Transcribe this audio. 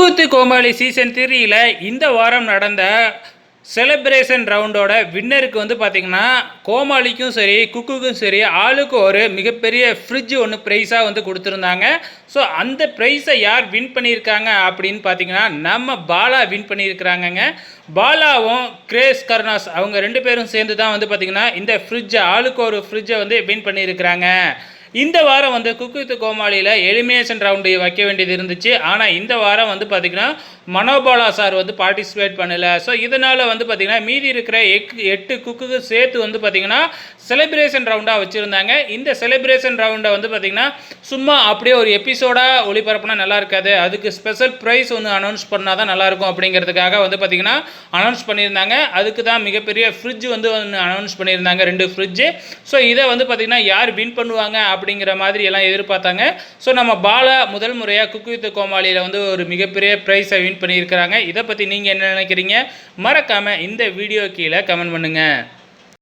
குக்கு கோமாளி season 3ல இந்த வாரம் நடந்த செலிப்ரேஷன் ரவுண்டோட வின்னருக்கு வந்து பார்த்திங்கன்னா கோமாளிக்கும் சரி குக்குக்கும் சரி ஆளுக்கு ஒரு மிகப்பெரிய ஃப்ரிட்ஜ் ஒன்று ப்ரைஸாக வந்து கொடுத்துருந்தாங்க. ஸோ அந்த ப்ரைஸை யார் வின் பண்ணியிருக்காங்க அப்படின்னு பார்த்தீங்கன்னா நம்ம பாலா வின் பண்ணியிருக்கிறாங்கங்க. பாலாவும் கருணாஸ் அவங்க 2 பேரும் சேர்ந்து தான் வந்து பார்த்திங்கன்னா இந்த ஃப்ரிட்ஜை ஆளுக்கு ஒரு ஃப்ரிட்ஜை வந்து வின் பண்ணியிருக்கிறாங்க. இந்த வாரம் வந்து குக்கு வித் கோமாளியில் எலிமினேஷன் ரவுண்டு வைக்க வேண்டியது இருந்துச்சு. ஆனால் இந்த வாரம் வந்து பார்த்திங்கன்னா மனோபாலா சார் வந்து பார்ட்டிசிபேட் பண்ணலை. ஸோ இதனால் வந்து பார்த்திங்கன்னா மீதி இருக்கிற 8 குக்குக்கு சேர்த்து வந்து பார்த்திங்கன்னா செலிப்ரேஷன் ரவுண்டாக வச்சுருந்தாங்க. இந்த செலிப்ரேஷன் ரவுண்டை வந்து பார்த்திங்கன்னா சும்மா அப்படியே ஒரு எபிசோடாக ஒளிபரப்புனா நல்லா இருக்காது, அதுக்கு ஸ்பெஷல் ப்ரைஸ் ஒன்று அனௌன்ஸ் பண்ணால் தான் நல்லாயிருக்கும் அப்படிங்கிறதுக்காக வந்து பார்த்திங்கன்னா அனௌன்ஸ் பண்ணியிருந்தாங்க. அதுக்கு தான் மிகப்பெரிய ஃப்ரிட்ஜ் வந்து ஒன்று அனௌன்ஸ் பண்ணியிருந்தாங்க, 2 ஃப்ரிட்ஜு. ஸோ இதை வந்து பார்த்திங்கன்னா யார் வின் பண்ணுவாங்க அப்படிங்கிற மாதிரி எல்லாம் எதிர்பார்த்தாங்க. ஸோ நம்ம பாலா முதல் முறையாக குக்கு வித் கோமாளியில் வந்து ஒரு மிகப்பெரிய ப்ரைஸை வின் பண்ணியிருக்கிறாங்க. இதை பற்றி நீங்கள் என்ன நினைக்கிறீங்க? மறக்காமல் இந்த வீடியோ கீழே கமெண்ட் பண்ணுங்கள்.